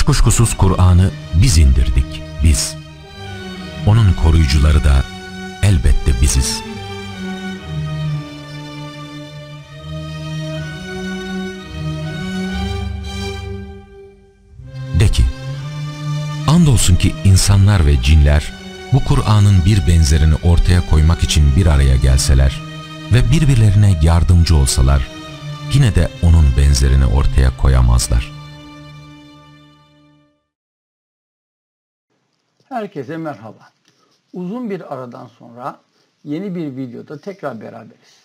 kuşkusuz Kur'an'ı biz indirdik, biz. Onun koruyucuları da elbette biziz. De ki, andolsun ki insanlar ve cinler bu Kur'an'ın bir benzerini ortaya koymak için bir araya gelseler ve birbirlerine yardımcı olsalar, yine de onun benzerini ortaya koyamazlar. Herkese merhaba. Uzun bir aradan sonra yeni bir videoda tekrar beraberiz.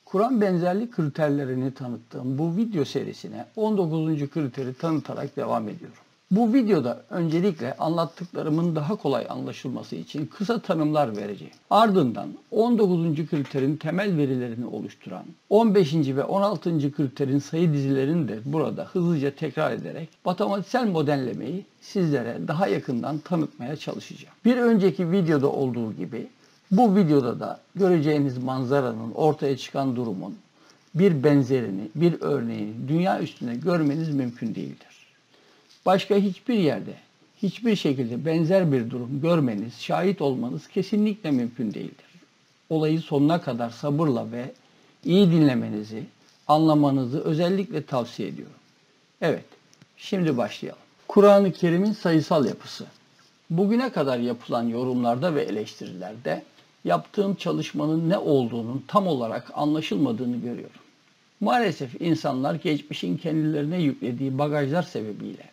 Kur'an benzerlik kriterlerini tanıttığım bu video serisine 19. kriteri tanıtarak devam ediyorum. Bu videoda öncelikle anlattıklarımın daha kolay anlaşılması için kısa tanımlar vereceğim. Ardından 19. kriterin temel verilerini oluşturan 15. ve 16. kriterin sayı dizilerini de burada hızlıca tekrar ederek matematiksel modellemeyi sizlere daha yakından tanıtmaya çalışacağım. Bir önceki videoda olduğu gibi bu videoda da göreceğiniz manzaranın, ortaya çıkan durumun bir benzerini, bir örneğini dünya üstünde görmeniz mümkün değildir. Başka hiçbir yerde, hiçbir şekilde benzer bir durum görmeniz, şahit olmanız kesinlikle mümkün değildir. Olayı sonuna kadar sabırla ve iyi dinlemenizi, anlamanızı özellikle tavsiye ediyorum. Evet, şimdi başlayalım. Kur'an-ı Kerim'in sayısal yapısı. Bugüne kadar yapılan yorumlarda ve eleştirilerde yaptığım çalışmanın ne olduğunun tam olarak anlaşılmadığını görüyorum. Maalesef insanlar geçmişin kendilerine yüklediği bagajlar sebebiyle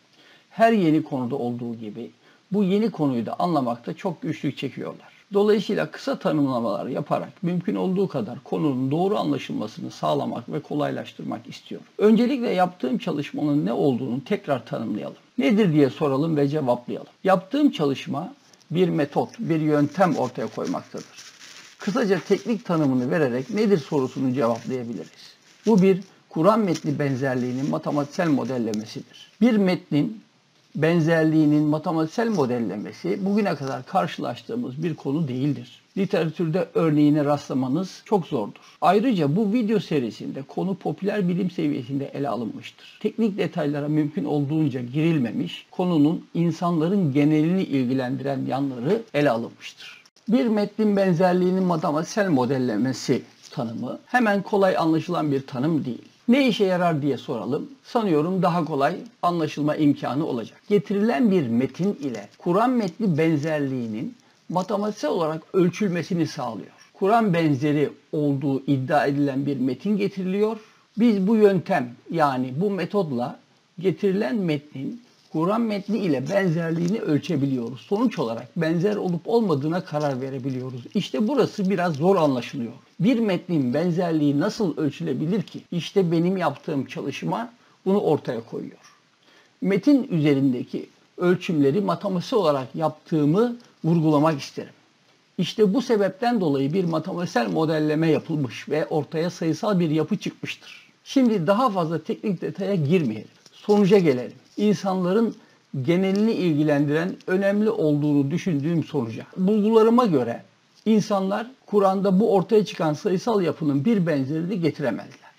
her yeni konuda olduğu gibi bu yeni konuyu da anlamakta çok güçlük çekiyorlar. Dolayısıyla kısa tanımlamalar yaparak mümkün olduğu kadar konunun doğru anlaşılmasını sağlamak ve kolaylaştırmak istiyorum. Öncelikle yaptığım çalışmanın ne olduğunu tekrar tanımlayalım. Nedir diye soralım ve cevaplayalım. Yaptığım çalışma bir metot, bir yöntem ortaya koymaktadır. Kısaca teknik tanımını vererek nedir sorusunu cevaplayabiliriz. Bu bir Kur'an metni benzerliğinin matematiksel modellemesidir. Bir metnin benzerliğinin matematiksel modellemesi bugüne kadar karşılaştığımız bir konu değildir. Literatürde örneğine rastlamanız çok zordur. Ayrıca bu video serisinde konu popüler bilim seviyesinde ele alınmıştır. Teknik detaylara mümkün olduğunca girilmemiş, konunun insanların genelini ilgilendiren yanları ele alınmıştır. Bir metnin benzerliğinin matematiksel modellemesi tanımı hemen kolay anlaşılan bir tanım değil. Ne işe yarar diye soralım. Sanıyorum daha kolay anlaşılma imkanı olacak. Getirilen bir metin ile Kur'an metni benzerliğinin matematiksel olarak ölçülmesini sağlıyor. Kur'an benzeri olduğu iddia edilen bir metin getiriliyor. Biz bu yöntem yani bu metodla getirilen metnin Kur'an metni ile benzerliğini ölçebiliyoruz. Sonuç olarak benzer olup olmadığına karar verebiliyoruz. İşte burası biraz zor anlaşılıyor. Bir metnin benzerliği nasıl ölçülebilir ki? İşte benim yaptığım çalışma bunu ortaya koyuyor. Metin üzerindeki ölçümleri matematiksel olarak yaptığımı vurgulamak isterim. İşte bu sebepten dolayı bir matematiksel modelleme yapılmış ve ortaya sayısal bir yapı çıkmıştır. Şimdi daha fazla teknik detaya girmeyelim. Sonuca gelelim. İnsanların genelini ilgilendiren önemli olduğunu düşündüğüm sonuca. Bulgularıma göre insanlar Kur'an'da bu ortaya çıkan sayısal yapının bir benzerini getiremezler.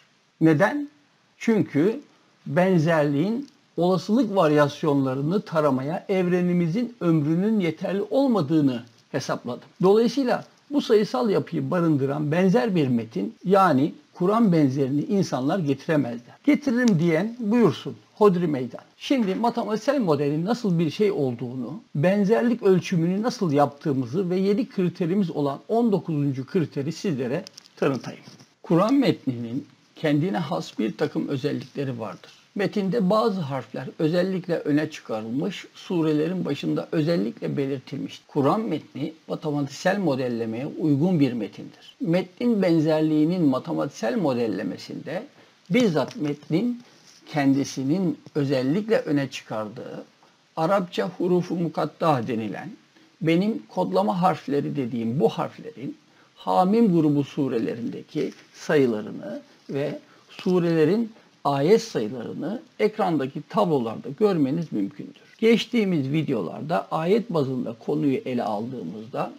Neden? Çünkü benzerliğin olasılık varyasyonlarını taramaya evrenimizin ömrünün yeterli olmadığını hesapladım. Dolayısıyla bu sayısal yapıyı barındıran benzer bir metin yani Kur'an benzerini insanlar getiremezler. Getiririm diyen buyursun. Hodri meydan. Şimdi matematiksel modelin nasıl bir şey olduğunu, benzerlik ölçümünü nasıl yaptığımızı ve 7 kriterimiz olan 19. kriteri sizlere tanıtayım. Kur'an metninin kendine has bir takım özellikleri vardır. Metinde bazı harfler özellikle öne çıkarılmış, surelerin başında özellikle belirtilmiş. Kur'an metni matematiksel modellemeye uygun bir metindir. Metnin benzerliğinin matematiksel modellemesinde bizzat metnin kendisinin özellikle öne çıkardığı Arapça hurufu mukatta denilen benim kodlama harfleri dediğim bu harflerin Hamim grubu surelerindeki sayılarını ve surelerin ayet sayılarını ekrandaki tablolarda görmeniz mümkündür. Geçtiğimiz videolarda ayet bazında konuyu ele aldığımızda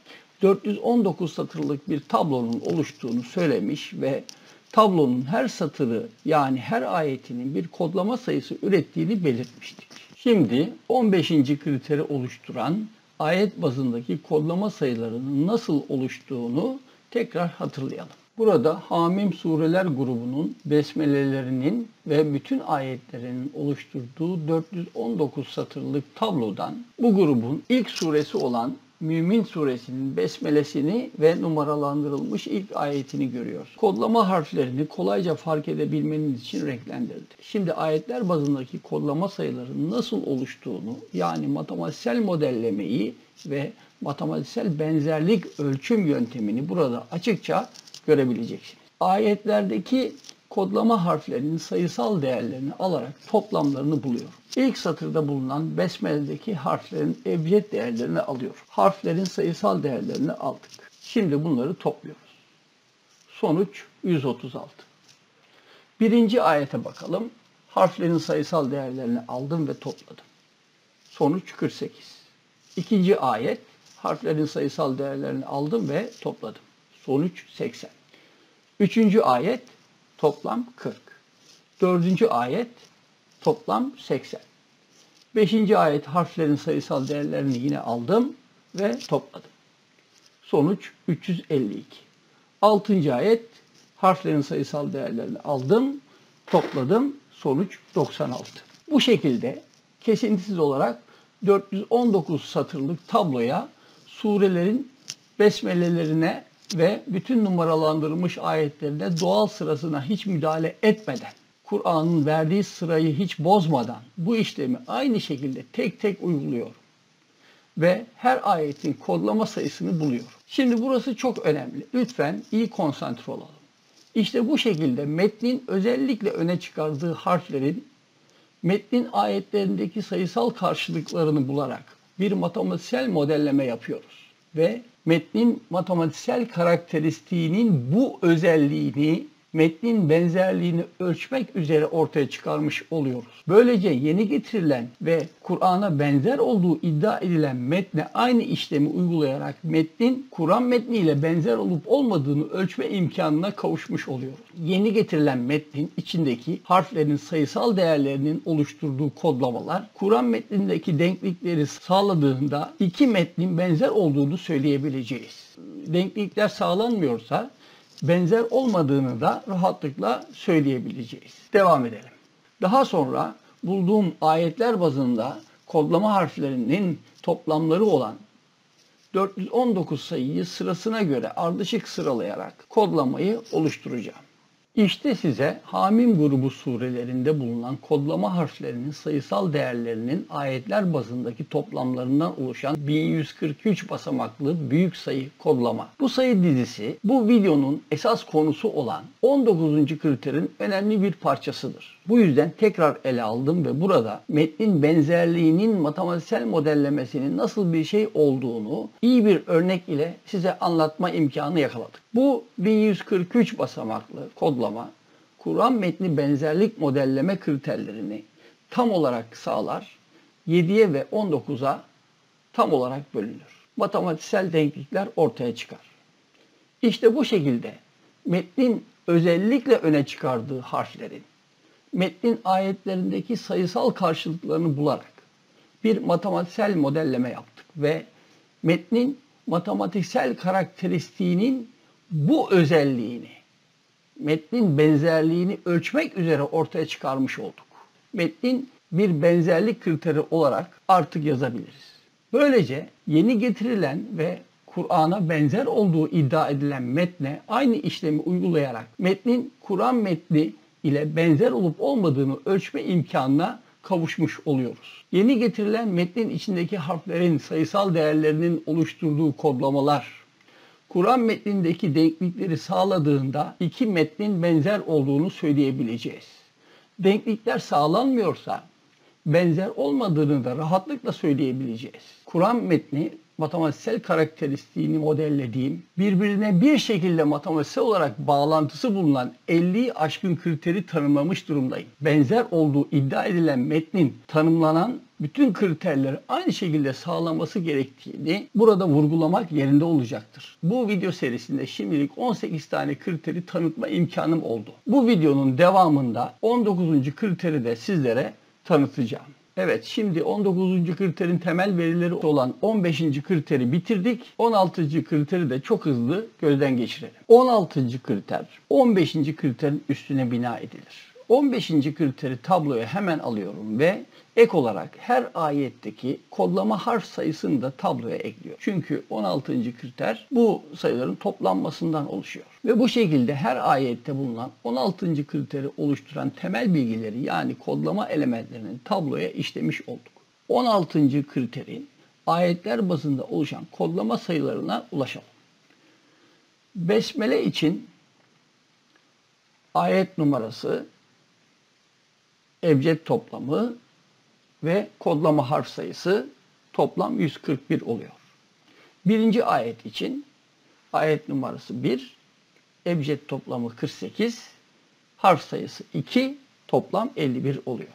419 satırlık bir tablonun oluştuğunu söylemiş ve tablonun her satırı yani her ayetinin bir kodlama sayısı ürettiğini belirtmiştik. Şimdi 15. kriteri oluşturan ayet bazındaki kodlama sayılarının nasıl oluştuğunu tekrar hatırlayalım. Burada Hamim sureler grubunun besmelelerinin ve bütün ayetlerinin oluşturduğu 419 satırlık tablodan bu grubun ilk suresi olan Mümin suresinin besmelesini ve numaralandırılmış ilk ayetini görüyoruz. Kodlama harflerini kolayca fark edebilmeniz için renklendirildi. Şimdi ayetler bazındaki kodlama sayılarının nasıl oluştuğunu, yani matematiksel modellemeyi ve matematiksel benzerlik ölçüm yöntemini burada açıkça görebileceksiniz. Ayetlerdeki kodlama harflerinin sayısal değerlerini alarak toplamlarını buluyorum. İlk satırda bulunan Besmele'deki harflerin ebced değerlerini alıyorum. Harflerin sayısal değerlerini aldık. Şimdi bunları topluyoruz. Sonuç 136. Birinci ayete bakalım. Harflerin sayısal değerlerini aldım ve topladım. Sonuç 48. İkinci ayet. Harflerin sayısal değerlerini aldım ve topladım. Sonuç 80. Üçüncü ayet. Toplam 40. Dördüncü ayet toplam 80. Beşinci ayet harflerin sayısal değerlerini yine aldım ve topladım. Sonuç 352. Altıncı ayet harflerin sayısal değerlerini aldım, topladım. Sonuç 96. Bu şekilde kesintisiz olarak 419 satırlık tabloya surelerin besmelelerine ve bütün numaralandırılmış ayetlerine doğal sırasına hiç müdahale etmeden, Kur'an'ın verdiği sırayı hiç bozmadan bu işlemi aynı şekilde tek tek uyguluyorum. Ve her ayetin kodlama sayısını buluyorum. Şimdi burası çok önemli. Lütfen iyi konsantre olalım. İşte bu şekilde metnin özellikle öne çıkardığı harflerin metnin ayetlerindeki sayısal karşılıklarını bularak bir matematiksel modelleme yapıyoruz. Ve metnin matematiksel karakteristiğinin bu özelliğini, metnin benzerliğini ölçmek üzere ortaya çıkarmış oluyoruz. Böylece yeni getirilen ve Kur'an'a benzer olduğu iddia edilen metne aynı işlemi uygulayarak metnin Kur'an metniyle benzer olup olmadığını ölçme imkanına kavuşmuş oluyoruz. Yeni getirilen metnin içindeki harflerin sayısal değerlerinin oluşturduğu kodlamalar Kur'an metnindeki denklikleri sağladığında iki metnin benzer olduğunu söyleyebileceğiz. Denklikler sağlanmıyorsa benzer olmadığını da rahatlıkla söyleyebileceğiz. Devam edelim. Daha sonra bulduğum ayetler bazında kodlama harflerinin toplamları olan 419 sayıyı sırasına göre ardışık sıralayarak kodlamayı oluşturacağım. İşte size Hamim grubu surelerinde bulunan kodlama harflerinin sayısal değerlerinin ayetler bazındaki toplamlarından oluşan 1143 basamaklı büyük sayı kodlama. Bu sayı dizisi bu videonun esas konusu olan 19. kriterin önemli bir parçasıdır. Bu yüzden tekrar ele aldım ve burada metnin benzerliğinin matematiksel modellemesinin nasıl bir şey olduğunu iyi bir örnek ile size anlatma imkanı yakaladık. Bu 1143 basamaklı kodlama, Kur'an metni benzerlik modelleme kriterlerini tam olarak sağlar, 7'ye ve 19'a tam olarak bölünür. Matematiksel denklikler ortaya çıkar. İşte bu şekilde metnin özellikle öne çıkardığı harflerin, metnin ayetlerindeki sayısal karşılıklarını bularak bir matematiksel modelleme yaptık ve metnin matematiksel karakteristiğinin bu özelliğini, metnin benzerliğini ölçmek üzere ortaya çıkarmış olduk. Metnin bir benzerlik kriteri olarak artık yazabiliriz. Böylece yeni getirilen ve Kur'an'a benzer olduğu iddia edilen metne aynı işlemi uygulayarak metnin Kur'an metni ile benzer olup olmadığını ölçme imkanına kavuşmuş oluyoruz. Yeni getirilen metnin içindeki harflerin sayısal değerlerinin oluşturduğu kodlamalar, Kur'an metnindeki denklikleri sağladığında iki metnin benzer olduğunu söyleyebileceğiz. Denklikler sağlanmıyorsa benzer olmadığını da rahatlıkla söyleyebileceğiz. Kur'an metni matematiksel karakteristiğini modellediğim, birbirine bir şekilde matematiksel olarak bağlantısı bulunan 50'yi aşkın kriteri tanımlamış durumdayım. Benzer olduğu iddia edilen metnin tanımlanan bütün kriterleri aynı şekilde sağlaması gerektiğini burada vurgulamak yerinde olacaktır. Bu video serisinde şimdilik 18 tane kriteri tanıtma imkanım oldu. Bu videonun devamında 19. kriteri de sizlere tanıtacağım. Evet, şimdi 19. kriterin temel verileri olan 15. kriteri bitirdik. 16. kriteri de çok hızlı gözden geçirelim. 16. kriter 15. kriterin üstüne bina edilir. 15. kriteri tabloya hemen alıyorum ve ek olarak her ayetteki kodlama harf sayısını da tabloya ekliyor. Çünkü 16. kriter bu sayıların toplanmasından oluşuyor. Ve bu şekilde her ayette bulunan 16. kriteri oluşturan temel bilgileri yani kodlama elementlerinin tabloya işlemiş olduk. 16. kriterin ayetler bazında oluşan kodlama sayılarına ulaşalım. Besmele için ayet numarası, ebced toplamı ve kodlama harf sayısı toplam 141 oluyor. Birinci ayet için ayet numarası 1, ebced toplamı 48, harf sayısı 2, toplam 51 oluyor.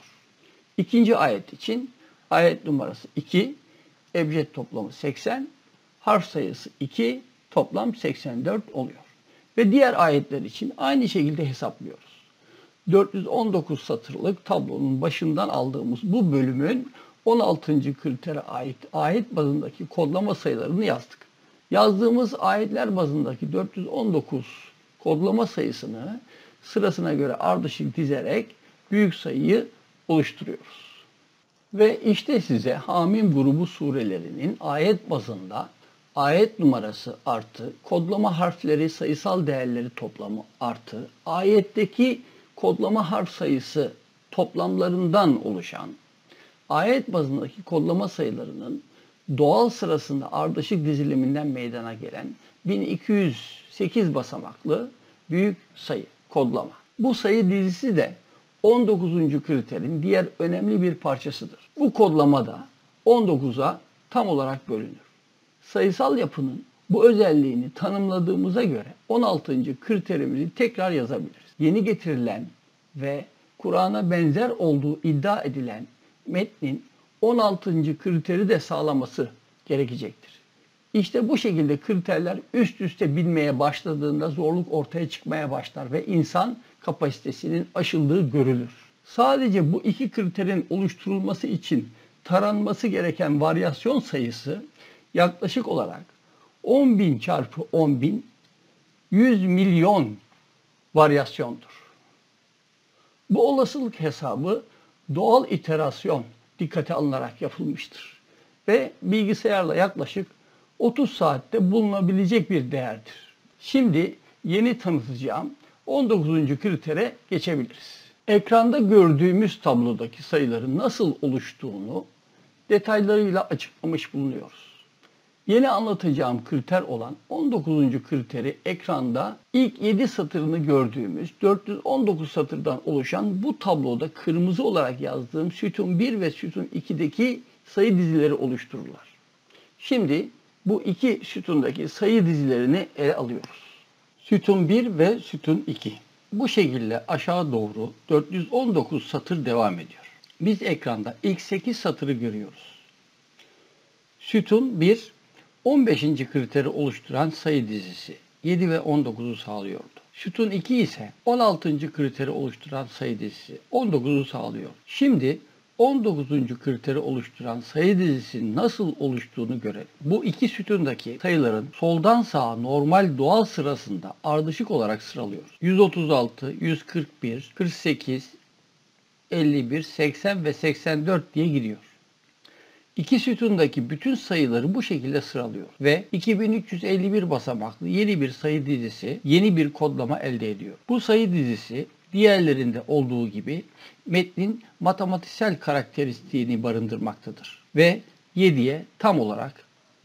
İkinci ayet için ayet numarası 2, ebced toplamı 80, harf sayısı 2, toplam 84 oluyor. Ve diğer ayetler için aynı şekilde hesaplıyoruz. 419 satırlık tablonun başından aldığımız bu bölümün 16. kritere ait ayet bazındaki kodlama sayılarını yazdık. Yazdığımız ayetler bazındaki 419 kodlama sayısını sırasına göre ardışık dizerek büyük sayıyı oluşturuyoruz. Ve işte size Hamim grubu surelerinin ayet bazında ayet numarası artı kodlama harfleri sayısal değerleri toplamı artı ayetteki kodlama harf sayısı toplamlarından oluşan ayet bazındaki kodlama sayılarının doğal sırasında ardışık diziliminden meydana gelen 1208 basamaklı büyük sayı kodlama. Bu sayı dizisi de 19. kriterin diğer önemli bir parçasıdır. Bu kodlama da 19'a tam olarak bölünür. Sayısal yapının bu özelliğini tanımladığımıza göre 16. kriterimizi tekrar yazabiliriz. Yeni getirilen ve Kur'an'a benzer olduğu iddia edilen metnin 16. kriteri de sağlaması gerekecektir. İşte bu şekilde kriterler üst üste binmeye başladığında zorluk ortaya çıkmaya başlar ve insan kapasitesinin aşıldığı görülür. Sadece bu iki kriterin oluşturulması için taranması gereken varyasyon sayısı yaklaşık olarak 10.000 çarpı 10.000 100 milyon varyasyondur. Bu olasılık hesabı doğal iterasyon dikkate alınarak yapılmıştır ve bilgisayarla yaklaşık 30 saatte bulunabilecek bir değerdir. Şimdi yeni tanıtacağım 19. kritere geçebiliriz. Ekranda gördüğümüz tablodaki sayıların nasıl oluştuğunu detaylarıyla açıklamış bulunuyoruz. Yeni anlatacağım kriter olan 19. kriteri ekranda ilk 7 satırını gördüğümüz 419 satırdan oluşan bu tabloda kırmızı olarak yazdığım sütun 1 ve sütun 2'deki sayı dizileri oluştururlar. Şimdi bu iki sütundaki sayı dizilerini ele alıyoruz. Sütun 1 ve sütun 2. Bu şekilde aşağı doğru 419 satır devam ediyor. Biz ekranda ilk 8 satırı görüyoruz. Sütun 1, 15. kriteri oluşturan sayı dizisi 7 ve 19'u sağlıyordu. Sütun 2 ise 16. kriteri oluşturan sayı dizisi 19'u sağlıyor. Şimdi 19. kriteri oluşturan sayı dizisinin nasıl oluştuğunu görelim. Bu iki sütundaki sayıların soldan sağa normal doğal sırasında ardışık olarak sıralıyoruz. 136, 141, 48, 51, 80 ve 84 diye gidiyor. İki sütundaki bütün sayıları bu şekilde sıralıyor ve 2351 basamaklı yeni bir sayı dizisi, yeni bir kodlama elde ediyor. Bu sayı dizisi diğerlerinde olduğu gibi metnin matematiksel karakteristiğini barındırmaktadır ve 7'ye tam olarak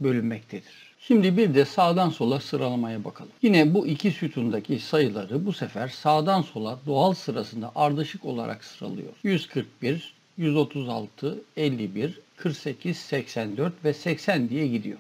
bölünmektedir. Şimdi bir de sağdan sola sıralamaya bakalım. Yine bu iki sütundaki sayıları bu sefer sağdan sola doğal sırasında ardışık olarak sıralıyor. 141, 136, 51, 48, 84 ve 80 diye gidiyor.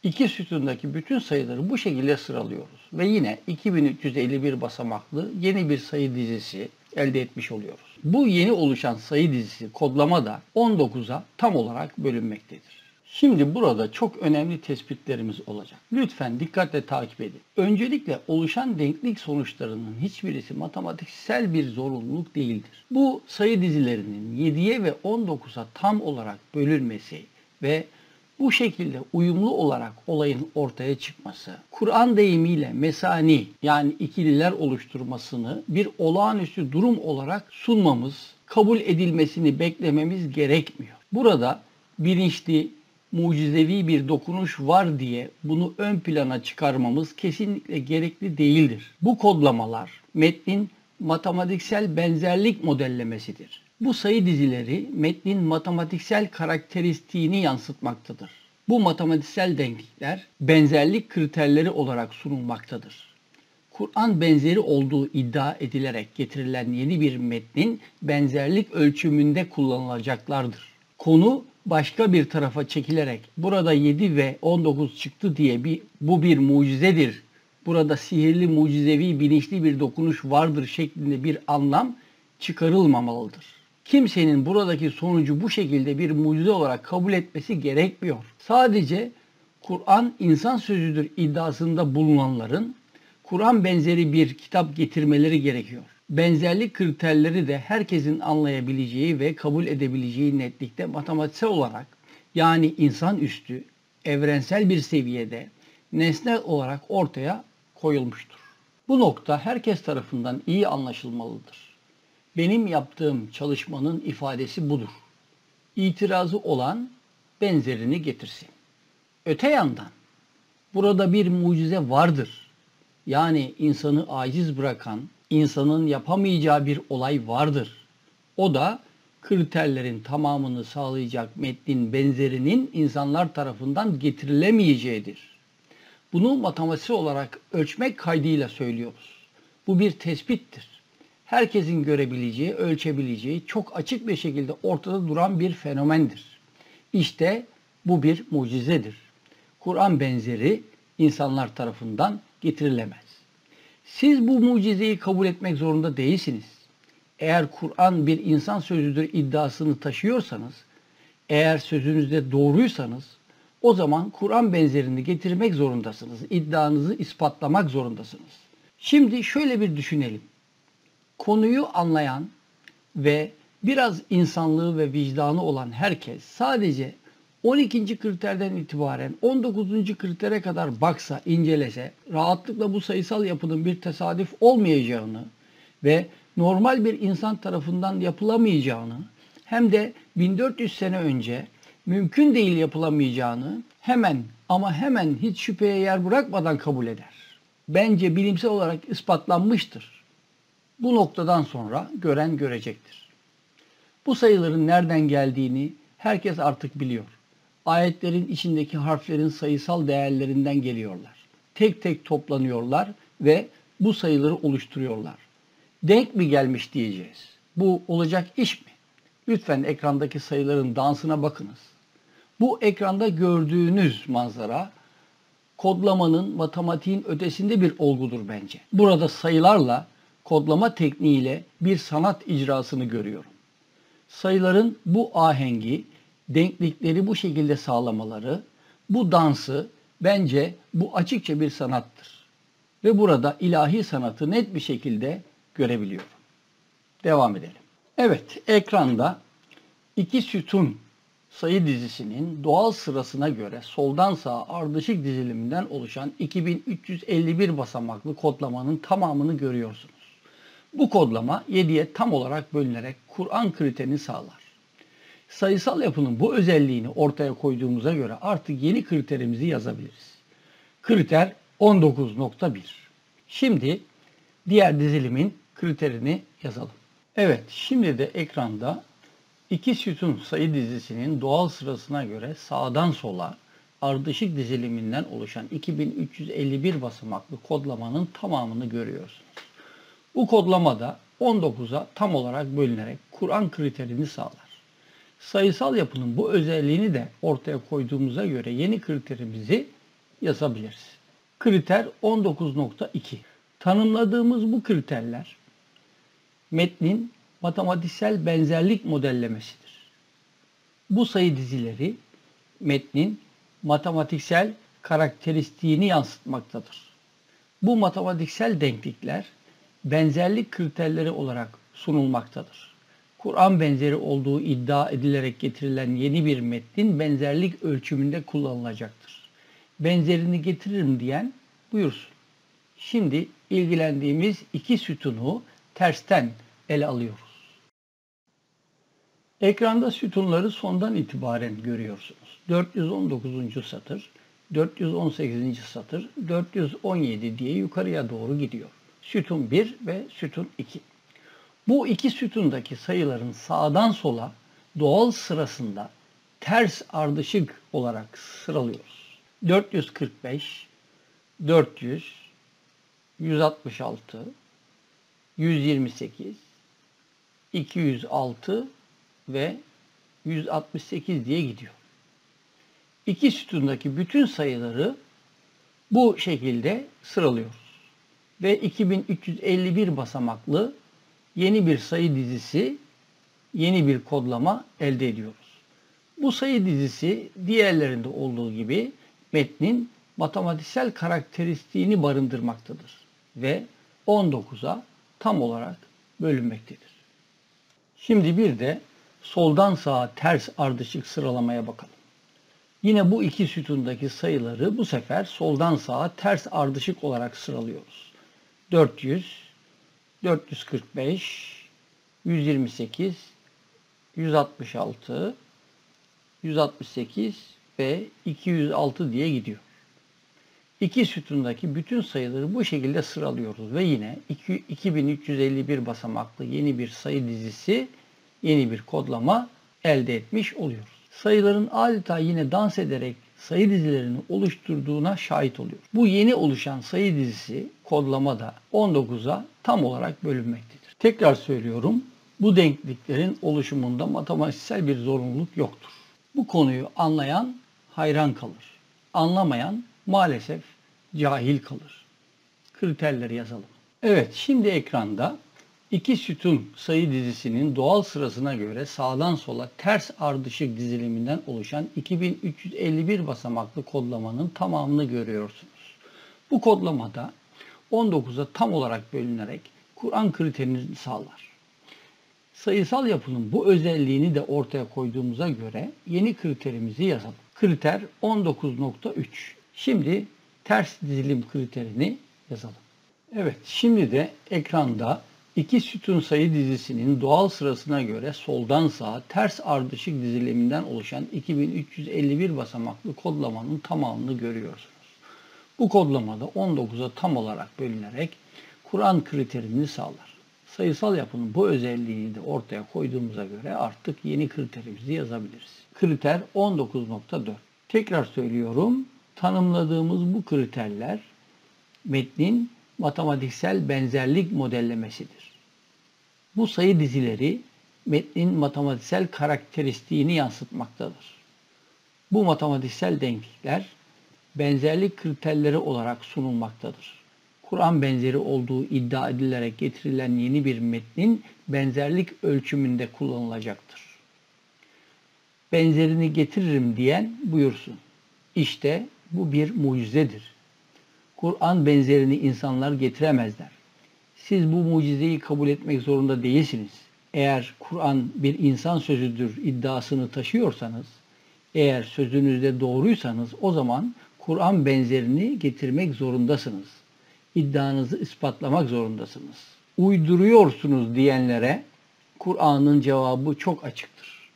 İki sütundaki bütün sayıları bu şekilde sıralıyoruz ve yine 2351 basamaklı yeni bir sayı dizisi elde etmiş oluyoruz. Bu yeni oluşan sayı dizisi kodlama da 19'a tam olarak bölünmektedir. Şimdi burada çok önemli tespitlerimiz olacak. Lütfen dikkatle takip edin. Öncelikle oluşan denklik sonuçlarının hiçbirisi matematiksel bir zorunluluk değildir. Bu sayı dizilerinin 7'ye ve 19'a tam olarak bölünmesi ve bu şekilde uyumlu olarak olayın ortaya çıkması, Kur'an deyimiyle mesani yani ikililer oluşturmasını bir olağanüstü durum olarak sunmamız, kabul edilmesini beklememiz gerekmiyor. Burada bilinçli, mucizevi bir dokunuş var diye bunu ön plana çıkarmamız kesinlikle gerekli değildir. Bu kodlamalar metnin matematiksel benzerlik modellemesidir. Bu sayı dizileri metnin matematiksel karakteristiğini yansıtmaktadır. Bu matematiksel denklikler benzerlik kriterleri olarak sunulmaktadır. Kur'an benzeri olduğu iddia edilerek getirilen yeni bir metnin benzerlik ölçümünde kullanılacaklardır. Konu başka bir tarafa çekilerek burada 7 ve 19 çıktı diye bu bir mucizedir, burada sihirli, mucizevi, bilinçli bir dokunuş vardır şeklinde bir anlam çıkarılmamalıdır. Kimsenin buradaki sonucu bu şekilde bir mucize olarak kabul etmesi gerekmiyor. Sadece Kur'an insan sözüdür iddiasında bulunanların Kur'an benzeri bir kitap getirmeleri gerekiyor. Benzerlik kriterleri de herkesin anlayabileceği ve kabul edebileceği netlikte matematiksel olarak yani insanüstü, evrensel bir seviyede nesnel olarak ortaya koyulmuştur. Bu nokta herkes tarafından iyi anlaşılmalıdır. Benim yaptığım çalışmanın ifadesi budur. İtirazı olan benzerini getirsin. Öte yandan burada bir mucize vardır. Yani insanı aciz bırakan, insanın yapamayacağı bir olay vardır. O da kriterlerin tamamını sağlayacak metnin benzerinin insanlar tarafından getirilemeyeceğidir. Bunu matematiksel olarak ölçmek kaydıyla söylüyoruz. Bu bir tespittir. Herkesin görebileceği, ölçebileceği, çok açık bir şekilde ortada duran bir fenomendir. İşte bu bir mucizedir. Kur'an benzeri insanlar tarafından getirilemez. Siz bu mucizeyi kabul etmek zorunda değilsiniz. Eğer Kur'an bir insan sözüdür iddiasını taşıyorsanız, eğer sözünüzde doğruysanız, o zaman Kur'an benzerini getirmek zorundasınız. İddianızı ispatlamak zorundasınız. Şimdi şöyle bir düşünelim. Konuyu anlayan ve biraz insanlığı ve vicdanı olan herkes sadece 12. kriterden itibaren 19. kritere kadar baksa, incelese, rahatlıkla bu sayısal yapının bir tesadüf olmayacağını ve normal bir insan tarafından yapılamayacağını, hem de 1400 sene önce mümkün değil yapılamayacağını hemen ama hemen hiç şüpheye yer bırakmadan kabul eder. Bence bilimsel olarak ispatlanmıştır. Bu noktadan sonra gören görecektir. Bu sayıların nereden geldiğini herkes artık biliyor. Ayetlerin içindeki harflerin sayısal değerlerinden geliyorlar. Tek tek toplanıyorlar ve bu sayıları oluşturuyorlar. Denk mi gelmiş diyeceğiz. Bu olacak iş mi? Lütfen ekrandaki sayıların dansına bakınız. Bu ekranda gördüğünüz manzara kodlamanın, matematiğin ötesinde bir olgudur bence. Burada sayılarla, kodlama tekniğiyle bir sanat icrasını görüyorum. Sayıların bu ahengi, denklikleri bu şekilde sağlamaları, bu dansı bence bu açıkça bir sanattır. Ve burada ilahi sanatı net bir şekilde görebiliyorum. Devam edelim. Evet, ekranda iki sütun sayı dizisinin doğal sırasına göre soldan sağa ardışık diziliminden oluşan 2351 basamaklı kodlamanın tamamını görüyorsunuz. Bu kodlama 7'ye tam olarak bölünerek Kur'an kriterini sağlar. Sayısal yapının bu özelliğini ortaya koyduğumuza göre artık yeni kriterimizi yazabiliriz. Kriter 19.1. Şimdi diğer dizilimin kriterini yazalım. Evet, şimdi de ekranda iki sütun sayı dizisinin doğal sırasına göre sağdan sola ardışık diziliminden oluşan 2351 basamaklı kodlamanın tamamını görüyorsunuz. Bu kodlamada 19'a tam olarak bölünerek Kur'an kriterini sağlar. Sayısal yapının bu özelliğini de ortaya koyduğumuza göre yeni kriterimizi yazabiliriz. Kriter 19.2. Tanımladığımız bu kriterler metnin matematiksel benzerlik modellemesidir. Bu sayı dizileri metnin matematiksel karakteristiğini yansıtmaktadır. Bu matematiksel denklikler benzerlik kriterleri olarak sunulmaktadır. Kur'an benzeri olduğu iddia edilerek getirilen yeni bir metnin benzerlik ölçümünde kullanılacaktır. Benzerini getiririm diyen buyursun. Şimdi ilgilendiğimiz iki sütunu tersten ele alıyoruz. Ekranda sütunları sondan itibaren görüyorsunuz. 419. satır, 418. satır, 417 diye yukarıya doğru gidiyor. Sütun 1 ve sütun 2. Bu iki sütundaki sayıların sağdan sola doğal sırasında ters ardışık olarak sıralıyoruz. 445, 400, 166, 128, 206 ve 168 diye gidiyor. İki sütundaki bütün sayıları bu şekilde sıralıyoruz. Ve 2351 basamaklı yeni bir sayı dizisi, yeni bir kodlama elde ediyoruz. Bu sayı dizisi diğerlerinde olduğu gibi metnin matematiksel karakteristiğini barındırmaktadır ve 19'a tam olarak bölünmektedir. Şimdi bir de soldan sağa ters ardışık sıralamaya bakalım. Yine bu iki sütundaki sayıları bu sefer soldan sağa ters ardışık olarak sıralıyoruz. 400, 445, 128, 166, 168 ve 206 diye gidiyor. İki sütundaki bütün sayıları bu şekilde sıralıyoruz ve yine 2351 basamaklı yeni bir sayı dizisi, yeni bir kodlama elde etmiş oluyoruz. Sayıların adeta yine dans ederek sayı dizilerini oluşturduğuna şahit oluyoruz. Bu yeni oluşan sayı dizisi kodlamada 19'a tam olarak bölünmektedir. Tekrar söylüyorum, bu denkliklerin oluşumunda matematiksel bir zorunluluk yoktur. Bu konuyu anlayan hayran kalır. Anlamayan maalesef cahil kalır. Kriterleri yazalım. Evet, şimdi ekranda iki sütun sayı dizisinin doğal sırasına göre sağdan sola ters ardışık diziliminden oluşan 2351 basamaklı kodlamanın tamamını görüyorsunuz. Bu kodlamada 19'a tam olarak bölünerek Kur'an kriterini sağlar. Sayısal yapının bu özelliğini de ortaya koyduğumuza göre yeni kriterimizi yazalım. Kriter 19.3. Şimdi ters dizilim kriterini yazalım. Evet, şimdi de ekranda iki sütun sayı dizisinin doğal sırasına göre soldan sağa ters ardışık diziliminden oluşan 2351 basamaklı kodlamanın tamamını görüyorsunuz. Bu kodlamada 19'a tam olarak bölünerek Kur'an kriterini sağlar. Sayısal yapının bu özelliğini de ortaya koyduğumuza göre artık yeni kriterimizi yazabiliriz. Kriter 19.4. Tekrar söylüyorum, tanımladığımız bu kriterler metnin matematiksel benzerlik modellemesidir. Bu sayı dizileri metnin matematiksel karakteristiğini yansıtmaktadır. Bu matematiksel denklikler benzerlik kriterleri olarak sunulmaktadır. Kur'an benzeri olduğu iddia edilerek getirilen yeni bir metnin benzerlik ölçümünde kullanılacaktır. Benzerini getiririm diyen buyursun. İşte bu bir mucizedir. Kur'an benzerini insanlar getiremezler. Siz bu mucizeyi kabul etmek zorunda değilsiniz. Eğer Kur'an bir insan sözüdür iddiasını taşıyorsanız, eğer sözünüzde doğruysanız o zaman Kur'an benzerini getirmek zorundasınız. İddianızı ispatlamak zorundasınız. Uyduruyorsunuz diyenlere Kur'an'ın cevabı çok açıktır.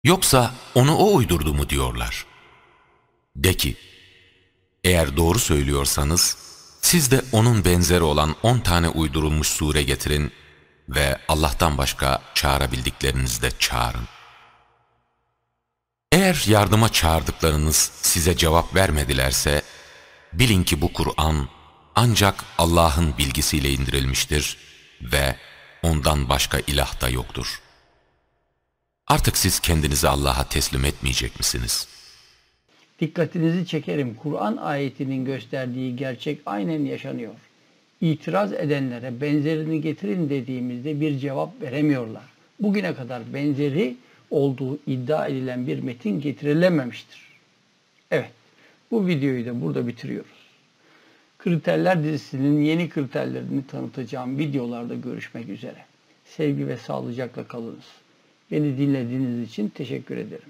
Yoksa onu o uydurdu mu diyorlar. De ki, eğer doğru söylüyorsanız, siz de onun benzeri olan 10 tane uydurulmuş sure getirin ve Allah'tan başka çağırabildiklerinizde çağırın. Eğer yardıma çağırdıklarınız size cevap vermedilerse, bilin ki bu Kur'an ancak Allah'ın bilgisiyle indirilmiştir ve ondan başka ilah da yoktur. Artık siz kendinizi Allah'a teslim etmeyecek misiniz? Dikkatinizi çekerim. Kur'an ayetinin gösterdiği gerçek aynen yaşanıyor. İtiraz edenlere benzerini getirin dediğimizde bir cevap veremiyorlar. Bugüne kadar benzeri olduğu iddia edilen bir metin getirilememiştir. Evet, bu videoyu da burada bitiriyoruz. Kriterler dizisinin yeni kriterlerini tanıtacağım videolarda görüşmek üzere. Sevgi ve sağlıcakla kalınız. Beni dinlediğiniz için teşekkür ederim.